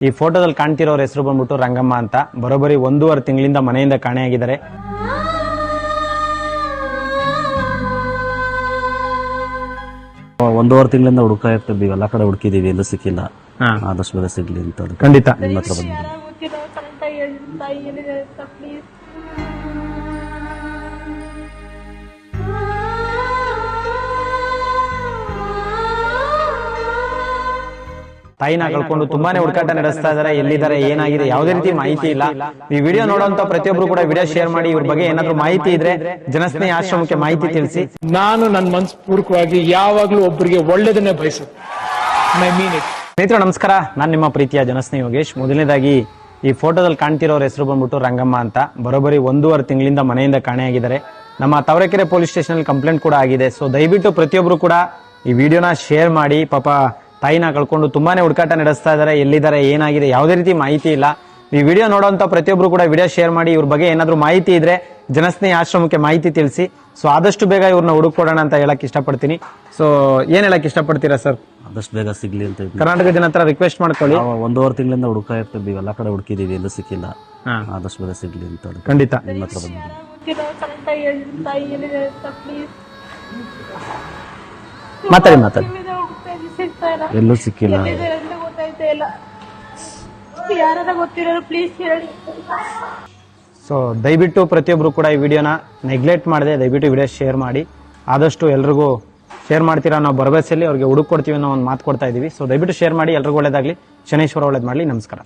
ಈ ಫೋಟೋದಲ್ಲಿ ಕಾಣ್ತಿರೋರ ಹೆಸರು ಬಂದ್ಬಿಟ್ಟು ರಂಗಮ್ಮ ಅಂತ. ಬರೋಬ್ಬರಿ 1.5 ತಿಂಗಳಿಂದ ಮನೆಯಿಂದ ಕಾಣೆಯಾಗಿದ್ದಾರೆ. ಒಂದೂವರೆ ತಿಂಗಳಿಂದ ಹುಡುಕ್ತಾ ಇರ್ತಿದ್ವಿ, ಎಲ್ಲಾ ಕಡೆ ಹುಡುಕಿದೀವಿ, ಎಲ್ಲೂ ಸಿಕ್ಕಿಲ್ಲ. ಆದಷ್ಟು ಬೇಗ ಸಿಗ್ಲಿ ಅಂತ ಖಂಡಿತ ನಿಮ್ಮ ಹತ್ರ ಬಂದಿದ್ದೀವಿ. ತಾಯಿನ ಕಳ್ಕೊಂಡು ತುಂಬಾನೇ ಹುಡುಕಾಟ ನಡೆಸ್ತಾ ಇದಾರೆ. ಎಲ್ಲಿದ್ದಾರೆ, ಏನಾಗಿದೆ, ಯಾವುದೇ ರೀತಿ ಮಾಹಿತಿ ಇಲ್ಲ. ಈ ವಿಡಿಯೋ ನೋಡುವಂತ ಪ್ರತಿಯೊಬ್ರು ಕೂಡ ವಿಡಿಯೋ ಶೇರ್ ಮಾಡಿ. ಇವ್ರ ಬಗ್ಗೆ ಏನಾದ್ರು ಮಾಹಿತಿ ಇದ್ರೆ ಜನಸ್ನೇಹಿ ಆಶ್ರಮಕ್ಕೆ ಮಾಹಿತಿ ತಿಳಿಸಿ. ನಾನು ನನ್ನ ಮನಸ್ಪೂರ್ವಕವಾಗಿ ಯಾವಾಗ್ಲೂ ಒಬ್ಬರಿಗೆ ಒಳ್ಳೇದನ್ನೇ ಬಯಸುತ್ತೆ. ಸ್ನೇಹಿತರೆ ನಮಸ್ಕಾರ, ನಾನು ನಿಮ್ಮ ಪ್ರೀತಿಯ ಜನಸ್ನೇಹಿ ಯೋಗೇಶ್. ಮೊದಲನೇದಾಗಿ ಈ ಫೋಟೋದಲ್ಲಿ ಕಾಣ್ತಿರೋರ ಹೆಸರು ಬಂದ್ಬಿಟ್ಟು ರಂಗಮ್ಮ ಅಂತ. ಬರೋಬ್ಬರಿ 1.5 ತಿಂಗಳಿಂದ ಮನೆಯಿಂದ ಕಾಣೆಯಾಗಿದ್ದಾರೆ. ನಮ್ಮ ತಾವರೆಕೆರೆ ಪೊಲೀಸ್ ಸ್ಟೇಷನ್ ಅಲ್ಲಿ ಕಂಪ್ಲೇಂಟ್ ಕೂಡ ಆಗಿದೆ. ಸೊ ದಯವಿಟ್ಟು ಪ್ರತಿಯೊಬ್ರು ಕೂಡ ಈ ವಿಡಿಯೋನ ಶೇರ್ ಮಾಡಿ. ಪಾಪ ತಾಯಿನ ಕಳ್ಕೊಂಡು ತುಂಬಾನೇ ಹುಡುಕಾಟ ನಡೆಸ್ತಾ ಇದಾರೆ. ಎಲ್ಲಿದ್ದಾರೆ, ಏನಾಗಿದೆ, ಯಾವುದೇ ರೀತಿ ಮಾಹಿತಿ ಇಲ್ಲ. ಈ ವಿಡಿಯೋ ನೋಡುವಂತ ಪ್ರತಿಯೊಬ್ರು ಕೂಡ ವಿಡಿಯೋ ಶೇರ್ ಮಾಡಿ. ಇವ್ರ ಬಗ್ಗೆ ಏನಾದ್ರು ಮಾಹಿತಿ ಇದ್ರೆ ಜನಸ್ನೇಹಿ ಆಶ್ರಮಕ್ಕೆ ಮಾಹಿತಿ ತಿಳಿಸಿ. ಸೊ ಆದಷ್ಟು ಬೇಗ ಇವ್ರನ್ನ ಹುಡುಕೊಡೋಣ ಅಂತ ಹೇಳಕ್ ಇಷ್ಟಪಡ್ತೀನಿ. ಸೊ ಏನ್ ಹೇಳಕ್ ಇಷ್ಟಪಡ್ತೀರಾ ಸರ್? ಆದಷ್ಟು ಬೇಗ ಸಿಗ್ಲಿ ಅಂತ ಕರ್ನಾಟಕ ಜನ ಹತ್ರ ರಿಕ್ವೆಸ್ಟ್ ಮಾಡ್ಕೊಳ್ಳಿ. 1.5 ತಿಂಗಳಿಂದ ಹುಡುಕ್ತಾ ಇರ್ತಿದ್ವಿ, ಎಲ್ಲಾ ಕಡೆ ಹುಡುಕಿದೀವಿ, ಎಲ್ಲೂ ಸಿಕ್ಕಿಲ್ಲ. ಆದಷ್ಟು ಬೇಗ ಸಿಗ್ಲಿ ಅಂತ ಖಂಡಿತ ನಿಮ್ಮ ಹತ್ರ ಬಂದಿದ್ದೀವಿ. ಮಾತಾಡಿ ಎಲ್ಲೂ ಸಿಕ್ಕಿಲ್ಲ. ಸೊ ದಯವಿಟ್ಟು ಪ್ರತಿಯೊಬ್ರು ಕೂಡ ಈ ವಿಡಿಯೋನ ನೆಗ್ಲೆಕ್ಟ್ ಮಾಡದೆ ದಯವಿಟ್ಟು ವಿಡಿಯೋ ಶೇರ್ ಮಾಡಿ. ಆದಷ್ಟು ಎಲ್ರಿಗೂ ಶೇರ್ ಮಾಡ್ತೀರಾ ನಾವು ಭರವಸೆಯಲ್ಲಿ ಅವ್ರಿಗೆ ಹುಡುಕೊಡ್ತೀವಿ ಅನ್ನೋ ಒಂದು ಮಾತು ಕೊಡ್ತಾ ಇದೀವಿ. ಸೊ ದಯವಿಟ್ಟು ಶೇರ್ ಮಾಡಿ. ಎಲ್ರಿಗೂ ಒಳ್ಳೇದಾಗ್ಲಿ. ಶನೇಶ್ವರ ಒಳ್ಳೇದ್ ಮಾಡ್ಲಿ. ನಮಸ್ಕಾರ.